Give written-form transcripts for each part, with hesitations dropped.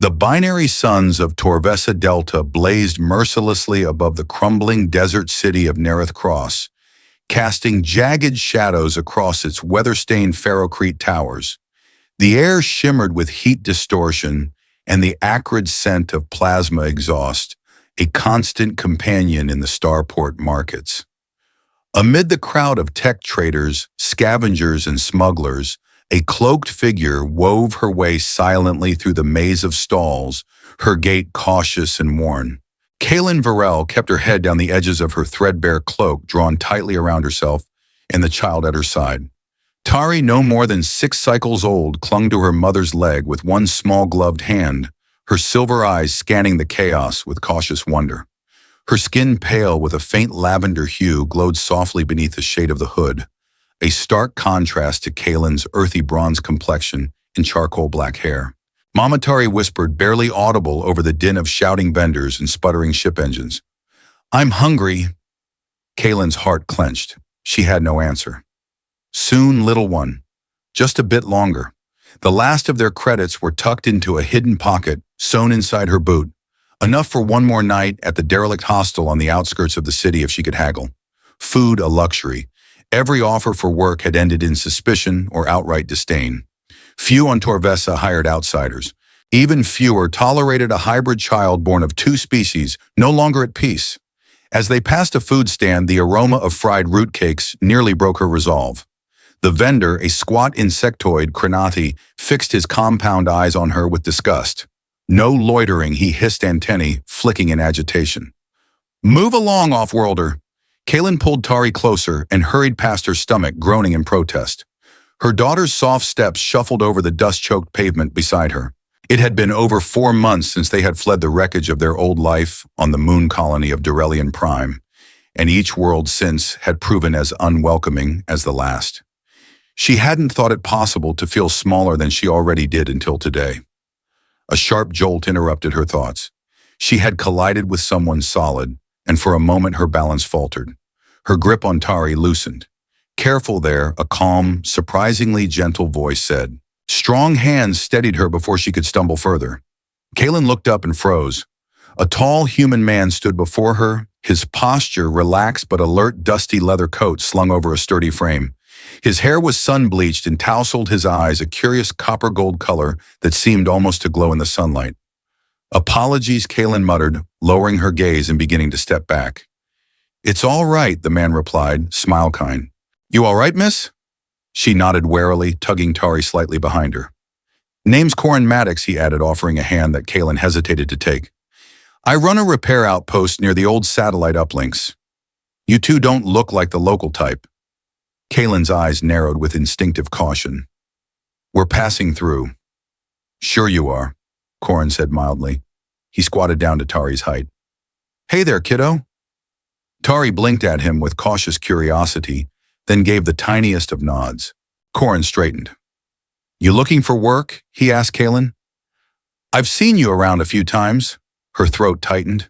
The binary suns of Torvesa Delta blazed mercilessly above the crumbling desert city of Nerith Cross, casting jagged shadows across its weather-stained ferrocrete towers. The air shimmered with heat distortion and the acrid scent of plasma exhaust, a constant companion in the starport markets. Amid the crowd of tech traders, scavengers, and smugglers, a cloaked figure wove her way silently through the maze of stalls, her gait cautious and worn. Kaylin Varel kept her head down the edges of her threadbare cloak drawn tightly around herself and the child at her side. Tari, no more than 6 cycles old, clung to her mother's leg with one small gloved hand, her silver eyes scanning the chaos with cautious wonder. Her skin, pale with a faint lavender hue, glowed softly beneath the shade of the hood, a stark contrast to Kaylin's earthy bronze complexion and charcoal black hair. Mama Tari whispered, barely audible over the din of shouting vendors and sputtering ship engines. "I'm hungry." Kaylin's heart clenched. She had no answer. "Soon, little one. Just a bit longer." The last of their credits were tucked into a hidden pocket, sewn inside her boot. Enough for one more night at the derelict hostel on the outskirts of the city if she could haggle. Food a luxury. Every offer for work had ended in suspicion or outright disdain. Few on Torvesa hired outsiders. Even fewer tolerated a hybrid child born of 2 species, no longer at peace. As they passed a food stand, the aroma of fried root cakes nearly broke her resolve. The vendor, a squat insectoid Krenathi, fixed his compound eyes on her with disgust. "No loitering," he hissed, antennae flicking in agitation. "Move along, off-worlder." Kaylin pulled Tari closer and hurried past her stomach, groaning in protest. Her daughter's soft steps shuffled over the dust-choked pavement beside her. It had been over 4 months since they had fled the wreckage of their old life on the moon colony of Durelian Prime, and each world since had proven as unwelcoming as the last. She hadn't thought it possible to feel smaller than she already did until today. A sharp jolt interrupted her thoughts. She had collided with someone solid, and for a moment her balance faltered. Her grip on Tari loosened. "Careful there," a calm, surprisingly gentle voice said. Strong hands steadied her before she could stumble further. Kaylin looked up and froze. A tall human man stood before her, his posture relaxed but alert, dusty leather coat slung over a sturdy frame. His hair was sun-bleached and tousled, his eyes a curious copper-gold color that seemed almost to glow in the sunlight. "Apologies," Kaylin muttered, lowering her gaze and beginning to step back. "It's all right," the man replied, smile kind. "You all right, miss?" She nodded warily, tugging Tari slightly behind her. "Name's Corin Maddox," he added, offering a hand that Kaylin hesitated to take. "I run a repair outpost near the old satellite uplinks. You two don't look like the local type." Kaylin's eyes narrowed with instinctive caution. "We're passing through." "Sure you are," Corin said mildly. He squatted down to Tari's height. "Hey there, kiddo." Tari blinked at him with cautious curiosity, then gave the tiniest of nods. Corin straightened. "You looking for work?" he asked Kaylin. "I've seen you around a few times." Her throat tightened.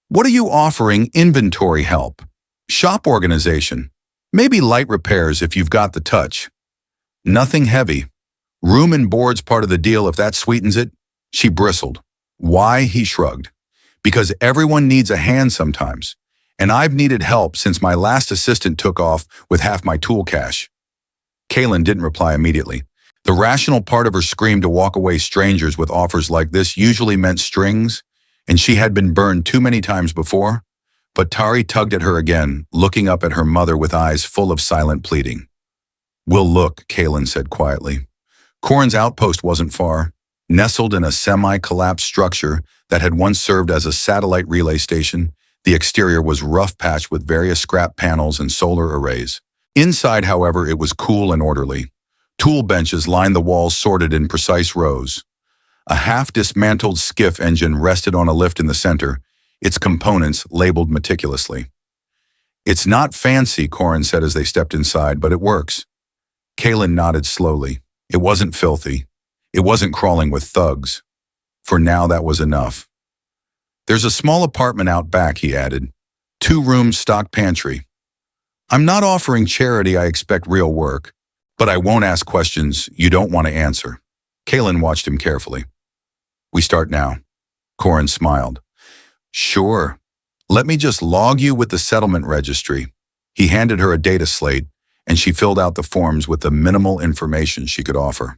"What are you offering? Inventory help? Shop organization? Maybe light repairs if you've got the touch." "Nothing heavy. Room and board's part of the deal if that sweetens it." She bristled. "Why?" he shrugged. "Because everyone needs a hand sometimes. And I've needed help since my last assistant took off with half my tool cache." Kaylin didn't reply immediately. The rational part of her screamed to walk away strangers with offers like this usually meant strings, and she had been burned too many times before. But Tari tugged at her again, looking up at her mother with eyes full of silent pleading. "We'll look," Kaylin said quietly. Corin's outpost wasn't far, nestled in a semi-collapsed structure that had once served as a satellite relay station. The exterior was rough-patched with various scrap panels and solar arrays. Inside, however, it was cool and orderly. Tool benches lined the walls, sorted in precise rows. A half-dismantled skiff engine rested on a lift in the center, its components labeled meticulously. "It's not fancy," Corin said as they stepped inside, "but it works." Kaylin nodded slowly. It wasn't filthy. It wasn't crawling with thugs. For now, that was enough. "There's a small apartment out back," he added. 2 rooms, stock pantry. "I'm not offering charity, I expect real work. But I won't ask questions you don't want to answer." Kaylin watched him carefully. We start now. Corin smiled. Sure. Let me just log you with the settlement registry. He handed her a data slate, and she filled out the forms with the minimal information she could offer.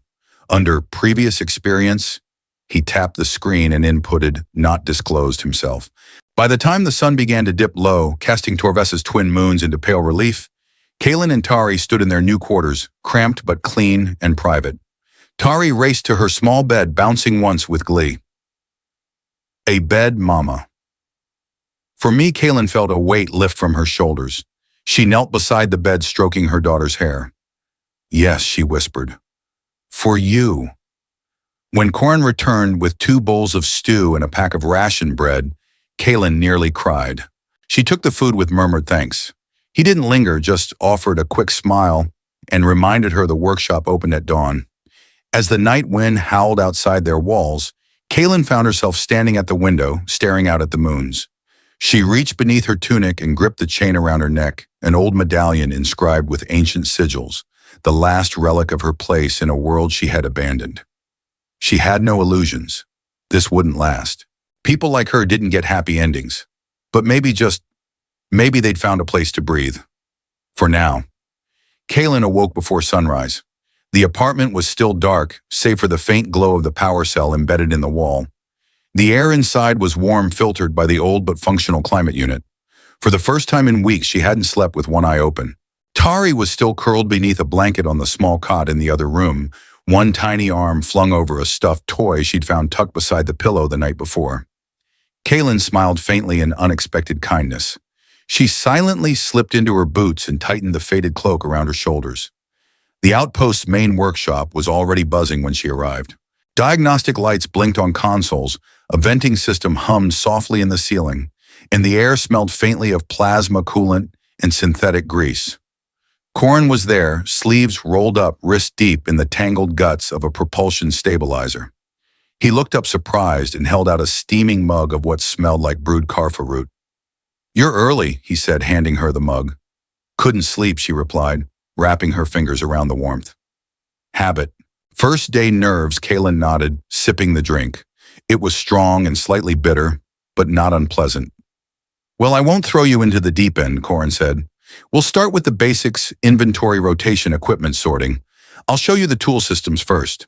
Under previous experience, he tapped the screen and inputted not disclosed himself. By the time the sun began to dip low, casting Torvessa's twin moons into pale relief, Kaelin and Tari stood in their new quarters, cramped but clean and private. Tari raced to her small bed, bouncing once with glee. A bed, mama. For me, Kaelin felt a weight lift from her shoulders. She knelt beside the bed, stroking her daughter's hair. Yes, she whispered. For you. When Corin returned with 2 bowls of stew and a pack of ration bread, Kaelin nearly cried. She took the food with murmured thanks. He didn't linger, just offered a quick smile and reminded her the workshop opened at dawn. As the night wind howled outside their walls, Kaelin found herself standing at the window, staring out at the moons. She reached beneath her tunic and gripped the chain around her neck, an old medallion inscribed with ancient sigils, the last relic of her place in a world she had abandoned. She had no illusions. This wouldn't last. People like her didn't get happy endings. But maybe they'd found a place to breathe. For now. Kaelin awoke before sunrise. The apartment was still dark, save for the faint glow of the power cell embedded in the wall. The air inside was warm, filtered by the old but functional climate unit. For the first time in weeks, she hadn't slept with one eye open. Tari was still curled beneath a blanket on the small cot in the other room, one tiny arm flung over a stuffed toy she'd found tucked beside the pillow the night before. Kaelin smiled faintly in unexpected kindness. She silently slipped into her boots and tightened the faded cloak around her shoulders. The outpost's main workshop was already buzzing when she arrived. Diagnostic lights blinked on consoles, a venting system hummed softly in the ceiling, and the air smelled faintly of plasma coolant and synthetic grease. Corin was there, sleeves rolled up wrist deep in the tangled guts of a propulsion stabilizer. He looked up surprised and held out a steaming mug of what smelled like brewed karfa root. You're early, he said, handing her the mug. Couldn't sleep, she replied, wrapping her fingers around the warmth. Habit. First day nerves, Kaelin nodded, sipping the drink. It was strong and slightly bitter, but not unpleasant. Well, I won't throw you into the deep end, Corin said. We'll start with the basics, inventory rotation, equipment sorting. I'll show you the tool systems first.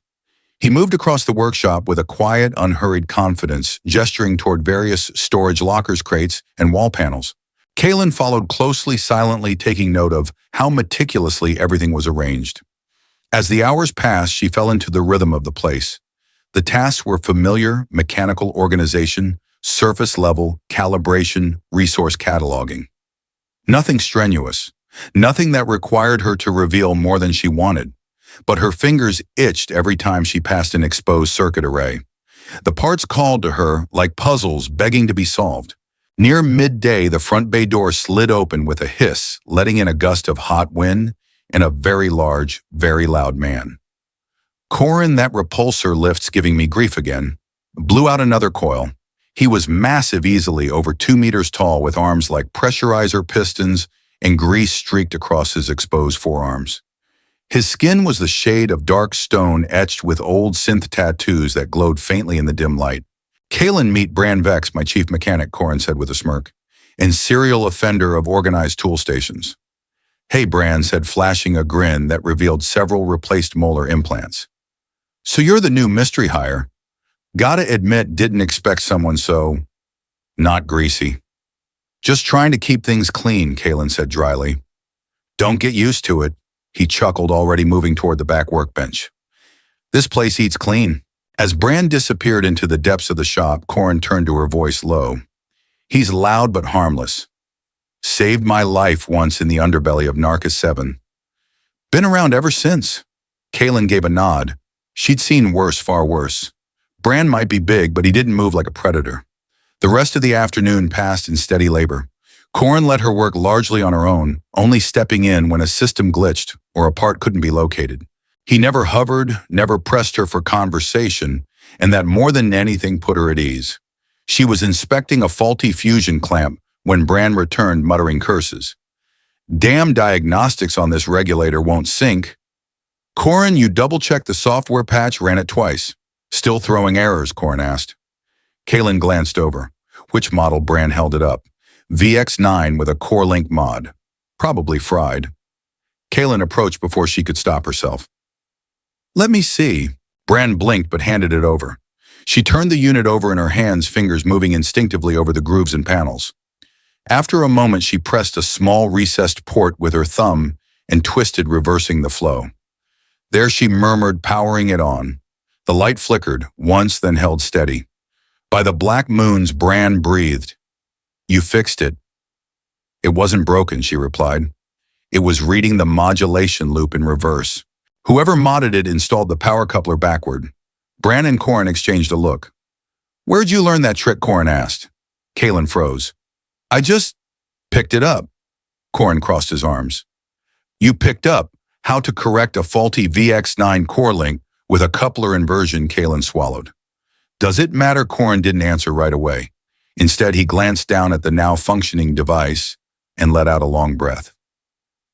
He moved across the workshop with a quiet, unhurried confidence, gesturing toward various storage lockers, crates, and wall panels. Kaelin followed closely, silently taking note of how meticulously everything was arranged. As the hours passed, she fell into the rhythm of the place. The tasks were familiar, mechanical organization, surface level, calibration, resource cataloging. Nothing strenuous, nothing that required her to reveal more than she wanted. But her fingers itched every time she passed an exposed circuit array. The parts called to her like puzzles begging to be solved. Near midday, the front bay door slid open with a hiss, letting in a gust of hot wind and a very large, very loud man. Corin, that repulsor lift's giving me grief again, blew out another coil. He was massive, easily over 2 meters tall, with arms like pressurizer pistons and grease streaked across his exposed forearms. His skin was the shade of dark stone etched with old synth tattoos that glowed faintly in the dim light. Kaelin, meet Bran Vex, my chief mechanic, Corin said with a smirk, and serial offender of organized tool stations. Hey, Bran said, flashing a grin that revealed several replaced molar implants. So you're the new mystery hire. Gotta admit, didn't expect someone so... not greasy. Just trying to keep things clean, Kaelin said dryly. Don't get used to it. He chuckled, already moving toward the back workbench. This place eats clean. As Bran disappeared into the depths of the shop, Corin turned to her, voice low. He's loud but harmless. Saved my life once in the underbelly of Narcus 7. Been around ever since. Kaelin gave a nod. She'd seen worse, far worse. Bran might be big, but he didn't move like a predator. The rest of the afternoon passed in steady labor. Corin let her work largely on her own, only stepping in when a system glitched or a part couldn't be located. He never hovered, never pressed her for conversation, and that more than anything put her at ease. She was inspecting a faulty fusion clamp when Bran returned, muttering curses. Damn diagnostics on this regulator won't sync. Corin, you double-checked the software patch, ran it twice. Still throwing errors, Corin asked. Kalen glanced over. Which model? Bran held it up. VX9 with a core link mod. Probably fried. Kalen approached before she could stop herself. Let me see. Bran blinked but handed it over. She turned the unit over in her hands, fingers moving instinctively over the grooves and panels. After a moment, she pressed a small recessed port with her thumb and twisted, reversing the flow. There she murmured, powering it on. The light flickered, once, then held steady. By the black moons, Bran breathed. You fixed it. It wasn't broken, she replied. It was reading the modulation loop in reverse. Whoever modded it installed the power coupler backward. Bran and Corin exchanged a look. Where'd you learn that trick? Corin asked. Kalen froze. I just picked it up. Corin crossed his arms. You picked up how to correct a faulty VX9 core link with a coupler inversion, Kalen swallowed. Does it matter? Corin didn't answer right away. Instead, he glanced down at the now functioning device and let out a long breath.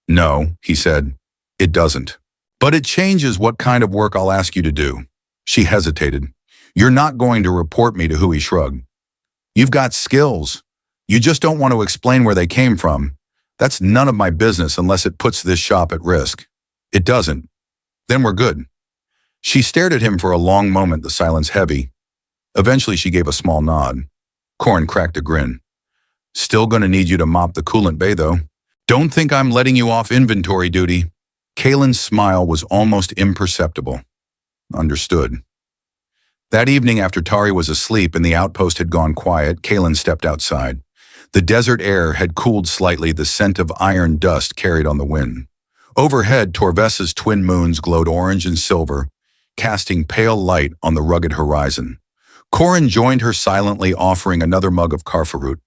No, he said, it doesn't. But it changes what kind of work I'll ask you to do. She hesitated. You're not going to report me to who? He shrugged. You've got skills. You just don't want to explain where they came from. That's none of my business unless it puts this shop at risk. It doesn't. Then we're good. She stared at him for a long moment, the silence heavy. Eventually she gave a small nod. Corin cracked a grin. Still gonna need you to mop the coolant bay though. Don't think I'm letting you off inventory duty. Kalen's smile was almost imperceptible. Understood. That evening after Tari was asleep and the outpost had gone quiet, Kalen stepped outside. The desert air had cooled slightly, the scent of iron dust carried on the wind. Overhead, Torvessa's twin moons glowed orange and silver, casting pale light on the rugged horizon. Corin joined her silently, offering another mug of Karfarut.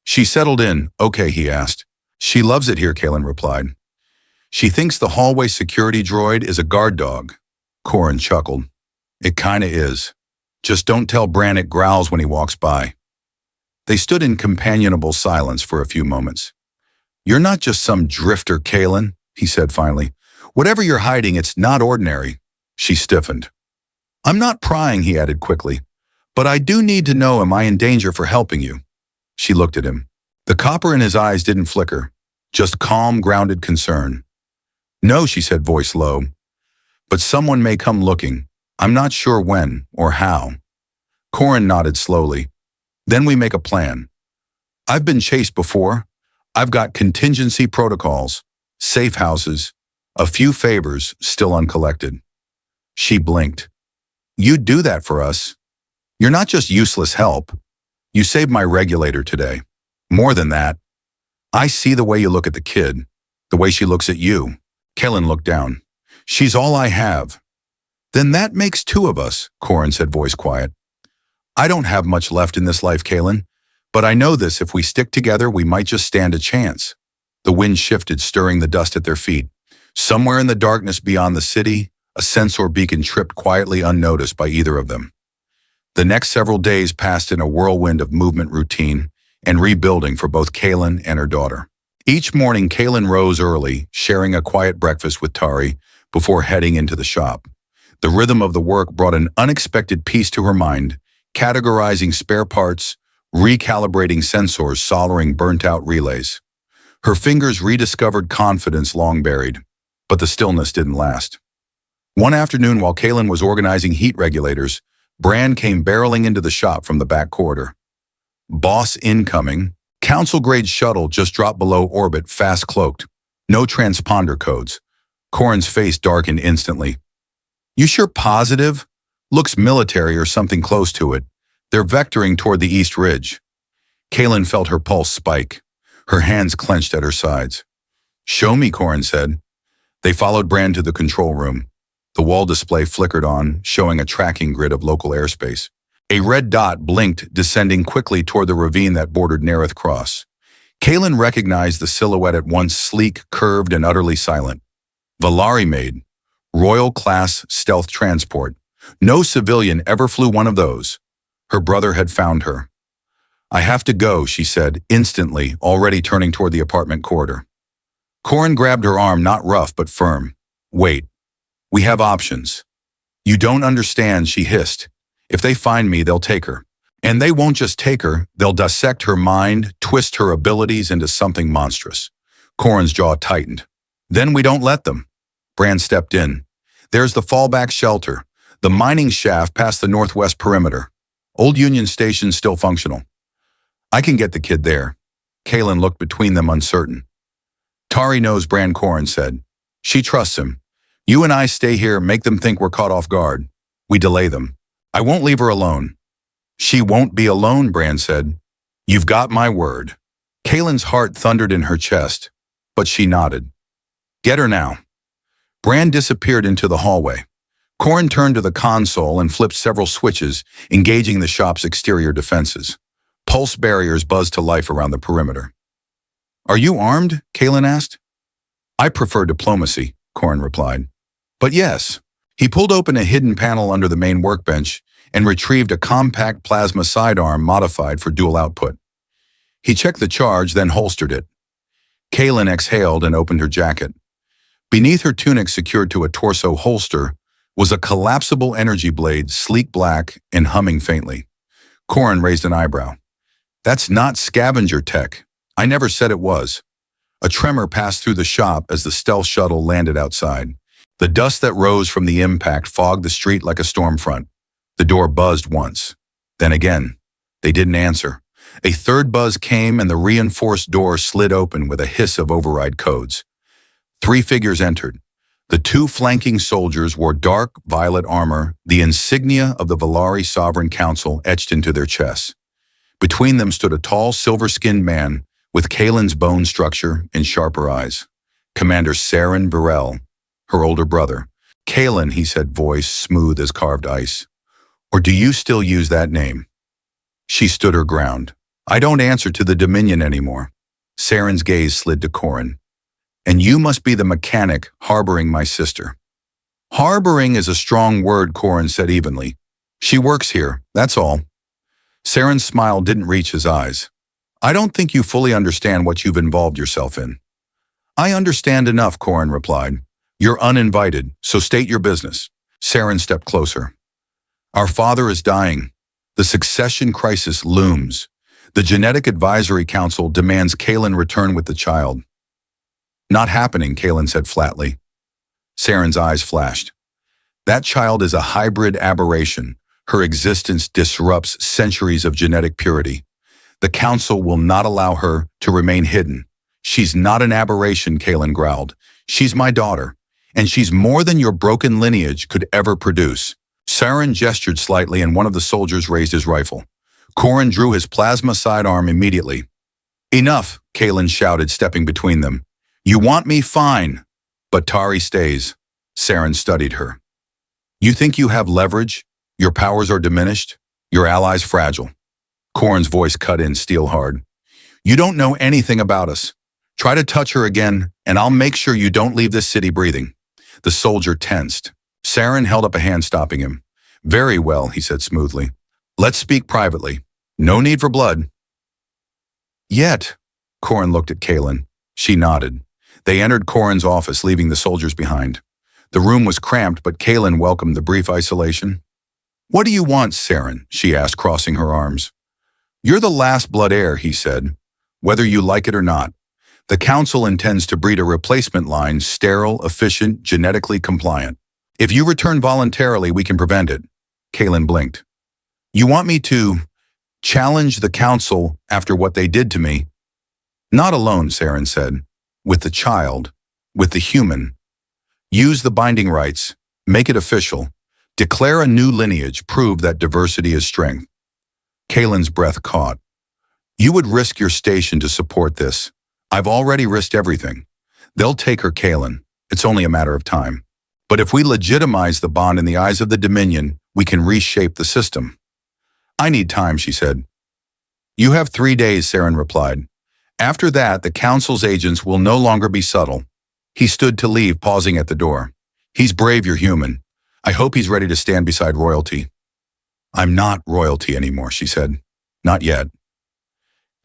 She settled in. Okay, he asked. She loves it here, Kalen replied. She thinks the hallway security droid is a guard dog. Corin chuckled. It kinda is. Just don't tell Bran it growls when he walks by. They stood in companionable silence for a few moments. You're not just some drifter, Kalen, he said finally. Whatever you're hiding, it's not ordinary. She stiffened. I'm not prying, he added quickly. But I do need to know, am I in danger for helping you? She looked at him. The copper in his eyes didn't flicker, just calm, grounded concern. No, she said, voice low. But someone may come looking. I'm not sure when or how. Corin nodded slowly. Then we make a plan. I've been chased before. I've got contingency protocols, safe houses, a few favors still uncollected. She blinked. You'd do that for us. You're not just useless help. You saved my regulator today. More than that. I see the way you look at the kid, the way she looks at you. Kellen looked down. She's all I have. Then that makes two of us, Corin said, voice quiet. I don't have much left in this life, Kalen, but I know this, if we stick together, we might just stand a chance. The wind shifted, stirring the dust at their feet. Somewhere in the darkness beyond the city, a sensor beacon tripped quietly unnoticed by either of them. The next several days passed in a whirlwind of movement, routine, and rebuilding for both Kalen and her daughter. Each morning, Kalen rose early, sharing a quiet breakfast with Tari before heading into the shop. The rhythm of the work brought an unexpected peace to her mind, categorizing spare parts, recalibrating sensors, soldering burnt-out relays. Her fingers rediscovered confidence long buried, but the stillness didn't last. One afternoon, while Kalen was organizing heat regulators, Bran came barreling into the shop from the back corridor. Boss incoming. Council-grade shuttle just dropped below orbit, fast-cloaked. No transponder codes. Corin's face darkened instantly. You sure positive? Looks military or something close to it. They're vectoring toward the East Ridge. Kalen felt her pulse spike. Her hands clenched at her sides. Show me, Corin said. They followed Bran to the control room. The wall display flickered on, showing a tracking grid of local airspace. A red dot blinked, descending quickly toward the ravine that bordered Nereth Cross. Kalen recognized the silhouette at once, sleek, curved, and utterly silent. Valari made. Royal-class stealth transport. No civilian ever flew one of those. Her brother had found her. I have to go, she said, instantly, already turning toward the apartment corridor. Corin grabbed her arm, not rough but firm. Wait. We have options. You don't understand, she hissed. If they find me, they'll take her. And they won't just take her, they'll dissect her mind, twist her abilities into something monstrous. Corin's jaw tightened. Then we don't let them. Brand stepped in. There's the fallback shelter, the mining shaft past the northwest perimeter. Old Union Station's still functional. I can get the kid there. Kalen looked between them uncertain. Tari knows Brand, Corin said. She trusts him. You and I stay here, make them think we're caught off guard. We delay them. I won't leave her alone. She won't be alone, Brand said. You've got my word. Kalen's heart thundered in her chest, but she nodded. Get her now. Brand disappeared into the hallway. Corin turned to the console and flipped several switches, engaging the shop's exterior defenses. Pulse barriers buzzed to life around the perimeter. Are you armed? Kalen asked. I prefer diplomacy, Corin replied. But yes. He pulled open a hidden panel under the main workbench and retrieved a compact plasma sidearm modified for dual output. He checked the charge, then holstered it. Kalen exhaled and opened her jacket. Beneath her tunic, secured to a torso holster, was a collapsible energy blade, sleek black and humming faintly. Corin raised an eyebrow. That's not scavenger tech. I never said it was. A tremor passed through the shop as the stealth shuttle landed outside. The dust that rose from the impact fogged the street like a storm front. The door buzzed once. Then again. They didn't answer. A third buzz came and the reinforced door slid open with a hiss of override codes. 3 figures entered. The 2 flanking soldiers wore dark violet armor, the insignia of the Valari Sovereign Council etched into their chests. Between them stood a tall, silver-skinned man with Kalen's bone structure and sharper eyes. Commander Saren Varel, her older brother. Kalen, he said, voice smooth as carved ice. Or do you still use that name? She stood her ground. I don't answer to the Dominion anymore. Saren's gaze slid to Corin. And you must be the mechanic harboring my sister. Harboring is a strong word, Corin said evenly. She works here, that's all. Saren's smile didn't reach his eyes. I don't think you fully understand what you've involved yourself in. I understand enough, Corin replied. You're uninvited, so state your business. Saren stepped closer. Our father is dying. The succession crisis looms. The Genetic Advisory Council demands Kalen return with the child. Not happening, Kalen said flatly. Saren's eyes flashed. That child is a hybrid aberration. Her existence disrupts centuries of genetic purity. The Council will not allow her to remain hidden. She's not an aberration, Kalen growled. She's my daughter, and she's more than your broken lineage could ever produce. Saren gestured slightly and one of the soldiers raised his rifle. Corin drew his plasma sidearm immediately. Enough, Kalen shouted, stepping between them. You want me? Fine. But Tari stays. Saren studied her. You think you have leverage? Your powers are diminished? Your allies fragile? Corin's voice cut in steel hard. You don't know anything about us. Try to touch her again, and I'll make sure you don't leave this city breathing. The soldier tensed. Saren held up a hand, stopping him. Very well, he said smoothly. Let's speak privately. No need for blood. Yet, Corin looked at Kalen. She nodded. They entered Corin's office, leaving the soldiers behind. The room was cramped, but Kalen welcomed the brief isolation. What do you want, Saren? She asked, crossing her arms. You're the last blood heir, he said, whether you like it or not. The Council intends to breed a replacement line, sterile, efficient, genetically compliant. If you return voluntarily, we can prevent it. Kalen blinked. You want me to challenge the Council after what they did to me? Not alone, Saren said. With the child, with the human. Use the binding rights, make it official. Declare a new lineage, prove that diversity is strength. Kalen's breath caught. You would risk your station to support this. I've already risked everything. They'll take her, Kalen. It's only a matter of time. But if we legitimize the bond in the eyes of the Dominion, we can reshape the system. I need time, she said. You have 3 days, Saren replied. After that, the Council's agents will no longer be subtle. He stood to leave, pausing at the door. He's brave, you're human. I hope he's ready to stand beside royalty. I'm not royalty anymore, she said. Not yet.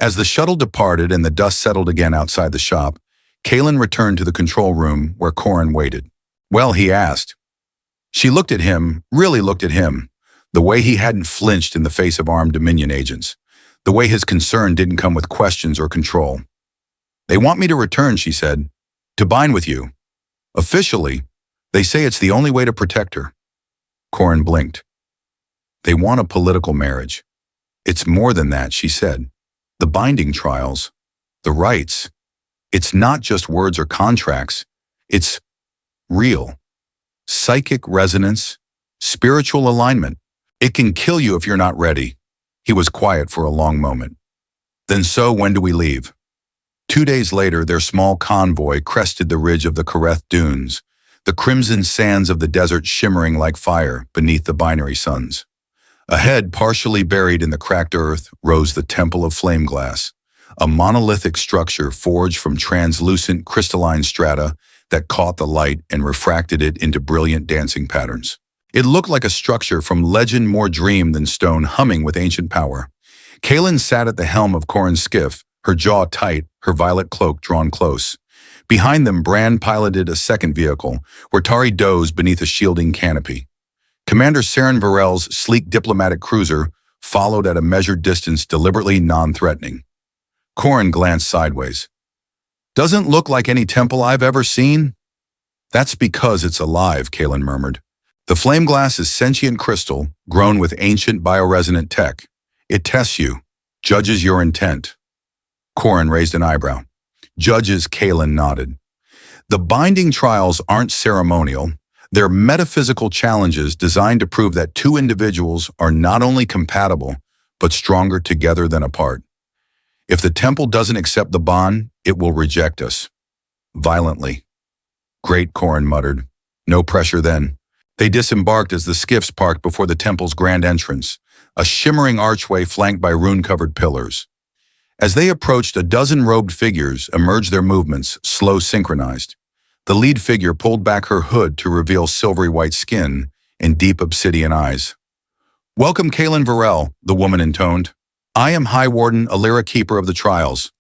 As the shuttle departed and the dust settled again outside the shop, Kalen returned to the control room where Corin waited. Well, he asked. She looked at him, really looked at him, the way he hadn't flinched in the face of armed Dominion agents, the way his concern didn't come with questions or control. They want me to return, she said, to bind with you. Officially, they say it's the only way to protect her. Corin blinked. They want a political marriage. It's more than that, she said. The binding trials, the rights. It's not just words or contracts. It's real. Psychic resonance, spiritual alignment. It can kill you if you're not ready. He was quiet for a long moment. Then so, when do we leave? 2 days later, their small convoy crested the ridge of the Kareth dunes, the crimson sands of the desert shimmering like fire beneath the binary suns. Ahead, partially buried in the cracked earth, rose the Temple of Flameglass, a monolithic structure forged from translucent crystalline strata that caught the light and refracted it into brilliant dancing patterns. It looked like a structure from legend more dream than stone, humming with ancient power. Kaelin sat at the helm of Corin's skiff, her jaw tight, her violet cloak drawn close. Behind them, Bran piloted a second vehicle, where Tari dozed beneath a shielding canopy. Commander Saren Varel's sleek diplomatic cruiser followed at a measured distance, deliberately non-threatening. Corin glanced sideways. Doesn't look like any temple I've ever seen. That's because it's alive, Kaelin murmured. The Flameglass is sentient crystal, grown with ancient bioresonant tech. It tests you, judges your intent. Corin raised an eyebrow. Judges, Kaelin nodded. The binding trials aren't ceremonial. They're metaphysical challenges designed to prove that two individuals are not only compatible, but stronger together than apart. If the temple doesn't accept the bond, it will reject us. Violently. Great, Corin muttered. No pressure then. They disembarked as the skiffs parked before the temple's grand entrance, a shimmering archway flanked by rune-covered pillars. As they approached, a dozen robed figures emerged, their movements slow, synchronized. The lead figure pulled back her hood to reveal silvery white skin and deep obsidian eyes. Welcome, Kaelin Varel, the woman intoned. I am High Warden Alira, Keeper of the Trials.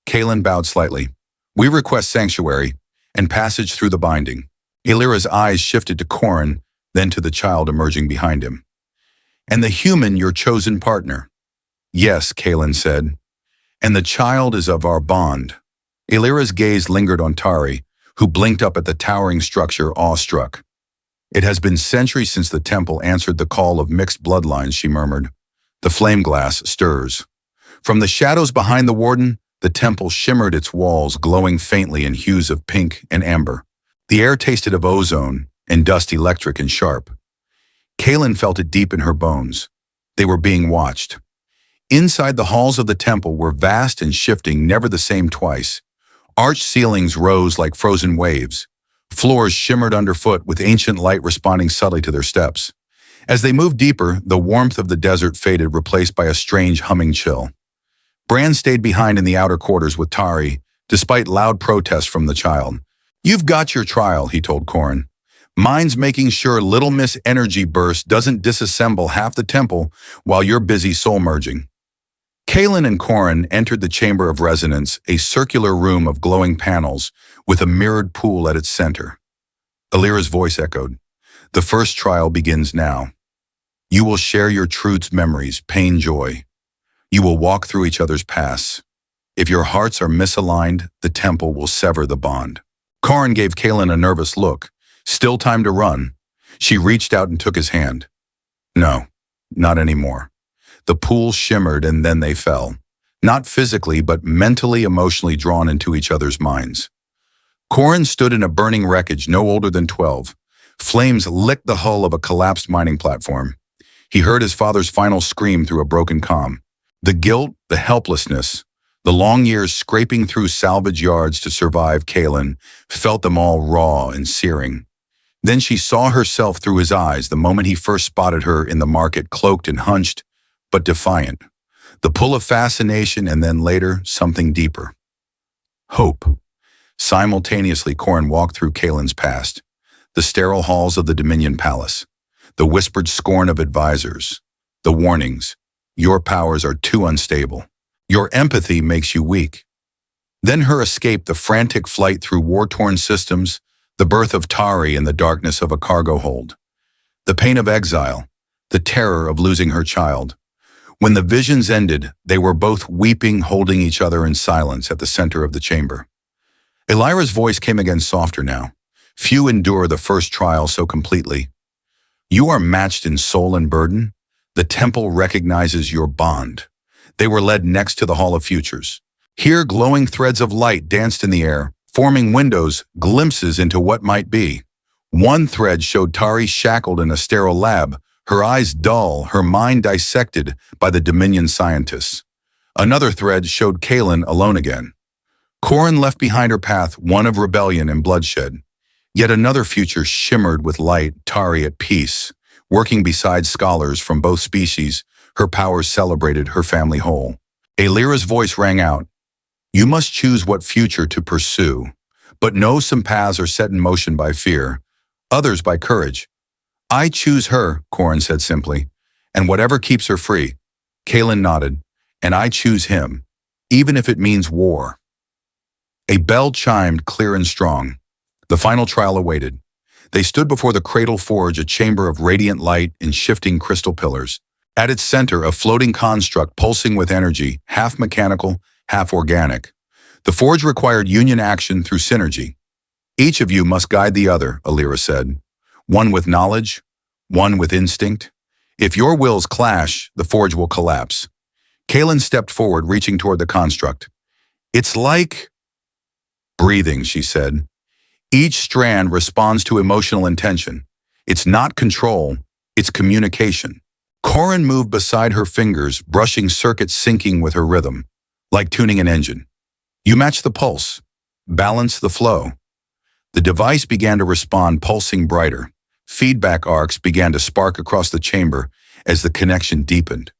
Kaelin bowed slightly. We request sanctuary and passage through the binding. Alira's eyes shifted to Corin, then to the child emerging behind him. And the human, your chosen partner. Yes, Kaelin said. And the child is of our bond. Alira's gaze lingered on Tari, who blinked up at the towering structure, awestruck. It has been centuries since the temple answered the call of mixed bloodlines, she murmured. The Flameglass stirs. From the shadows behind the warden, the temple shimmered, its walls glowing faintly in hues of pink and amber. The air tasted of ozone and dust, electric and sharp. Kaelin felt it deep in her bones. They were being watched. Inside, the halls of the temple were vast and shifting, never the same twice. Arched ceilings rose like frozen waves. Floors shimmered underfoot, with ancient light responding subtly to their steps. As they moved deeper, the warmth of the desert faded, replaced by a strange humming chill. Bran stayed behind in the outer quarters with Tari, despite loud protests from the child. You've got your trial, he told Corin. Mine's making sure Little Miss Energy Burst doesn't disassemble half the temple while you're busy soul-merging. Kaelin and Corin entered the Chamber of Resonance, a circular room of glowing panels with a mirrored pool at its center. Alira's voice echoed. The first trial begins now. You will share your truths, memories, pain, joy. You will walk through each other's paths. If your hearts are misaligned, the temple will sever the bond. Corin gave Kaelin a nervous look. Still time to run. She reached out and took his hand. No, not anymore. The pool shimmered and then they fell. Not physically, but mentally, emotionally drawn into each other's minds. Corin stood in a burning wreckage no older than 12. Flames licked the hull of a collapsed mining platform. He heard his father's final scream through a broken comm. The guilt, the helplessness, the long years scraping through salvage yards to survive, Kaelin felt them all raw and searing. Then she saw herself through his eyes the moment he first spotted her in the market, cloaked and hunched, but defiant. The pull of fascination, and then later, something deeper. Hope. Simultaneously, Corin walked through Kaelin's past. The sterile halls of the Dominion Palace. The whispered scorn of advisors. The warnings. Your powers are too unstable. Your empathy makes you weak. Then her escape, the frantic flight through war-torn systems, the birth of Tari in the darkness of a cargo hold. The pain of exile, the terror of losing her child. When the visions ended, they were both weeping, holding each other in silence at the center of the chamber. Elira's voice came again softer now. Few endure the first trial so completely. You are matched in soul and burden. The temple recognizes your bond. They were led next to the Hall of Futures. Here, glowing threads of light danced in the air, forming windows, glimpses into what might be. One thread showed Tari shackled in a sterile lab, her eyes dull, her mind dissected by the Dominion scientists. Another thread showed Kaelin alone again. Corrin left behind her path one of rebellion and bloodshed. Yet another future shimmered with light, Tari at peace. Working beside scholars from both species, her powers celebrated her family whole. Elira's voice rang out. You must choose what future to pursue. But know some paths are set in motion by fear, others by courage. I choose her, Corrin said simply, and whatever keeps her free. Kaelin nodded, and I choose him, even if it means war. A bell chimed clear and strong. The final trial awaited. They stood before the Cradle Forge, a chamber of radiant light and shifting crystal pillars. At its center, a floating construct pulsing with energy, half mechanical, half organic. The forge required union action through synergy. Each of you must guide the other, Elira said. One with knowledge, one with instinct. If your wills clash, the forge will collapse. Kaelin stepped forward, reaching toward the construct. It's like breathing, she said. Each strand responds to emotional intention. It's not control, it's communication. Corrin moved beside her fingers, brushing circuits syncing with her rhythm, like tuning an engine. You match the pulse, balance the flow. The device began to respond, pulsing brighter. Feedback arcs began to spark across the chamber as the connection deepened.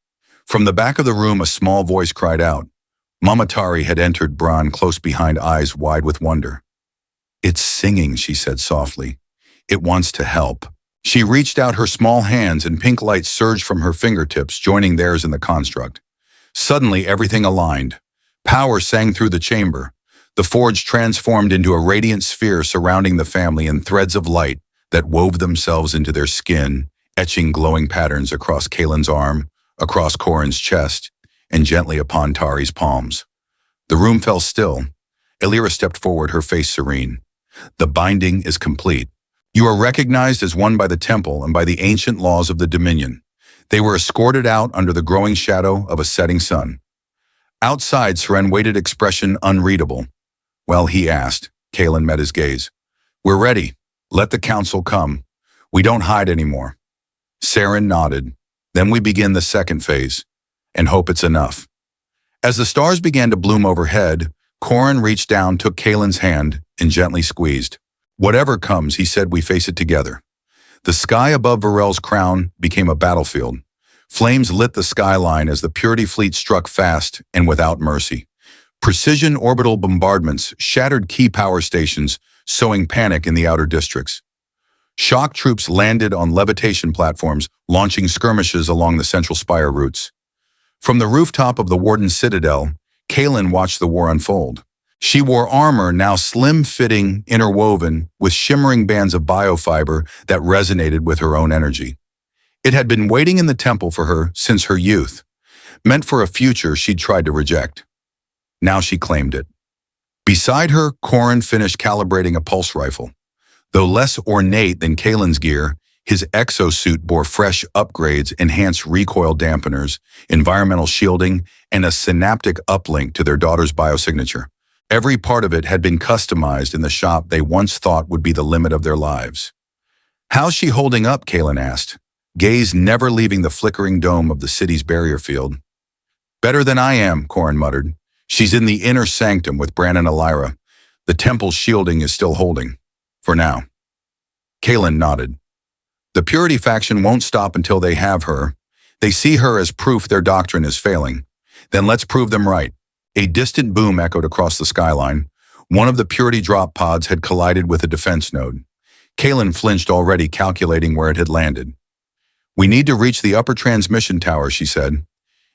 From the back of the room, a small voice cried out. Mama Tari had entered Bran close behind, eyes wide with wonder. It's singing, she said softly. It wants to help. She reached out her small hands and pink light surged from her fingertips, joining theirs in the construct. Suddenly, everything aligned. Power sang through the chamber. The forge transformed into a radiant sphere surrounding the family in threads of light that wove themselves into their skin, etching glowing patterns across Kaelin's arm, across Corrin's chest, and gently upon Tari's palms. The room fell still. Elira stepped forward, her face serene. The binding is complete. You are recognized as one by the temple and by the ancient laws of the Dominion. They were escorted out under the growing shadow of a setting sun. Outside, Seren waited, expression unreadable. Well, he asked. Kaelin met his gaze. We're ready. Let the council come. We don't hide anymore. Seren nodded. Then we begin the second phase, and hope it's enough. As the stars began to bloom overhead, Corrin reached down, took Kaelin's hand, and gently squeezed. Whatever comes, he said, we face it together. The sky above Varel's crown became a battlefield. Flames lit the skyline as the Purity fleet struck fast and without mercy. Precision orbital bombardments shattered key power stations, sowing panic in the outer districts. Shock troops landed on levitation platforms, launching skirmishes along the central spire routes. From the rooftop of the Warden Citadel, Kaelin watched the war unfold. She wore armor now slim-fitting, interwoven, with shimmering bands of biofiber that resonated with her own energy. It had been waiting in the temple for her since her youth, meant for a future she'd tried to reject. Now she claimed it. Beside her, Corrin finished calibrating a pulse rifle. Though less ornate than Kaelin's gear, his exosuit bore fresh upgrades, enhanced recoil dampeners, environmental shielding, and a synaptic uplink to their daughter's biosignature. Every part of it had been customized in the shop they once thought would be the limit of their lives. How's she holding up? Kaelin asked, gaze never leaving the flickering dome of the city's barrier field. Better than I am, Corrin muttered. She's in the inner sanctum with Bran and Elira. The temple's shielding is still holding. For now. Kaelin nodded. The Purity faction won't stop until they have her. They see her as proof their doctrine is failing. Then let's prove them right. A distant boom echoed across the skyline. One of the Purity drop pods had collided with a defense node. Kaelin flinched, already calculating where it had landed. We need to reach the upper transmission tower, she said.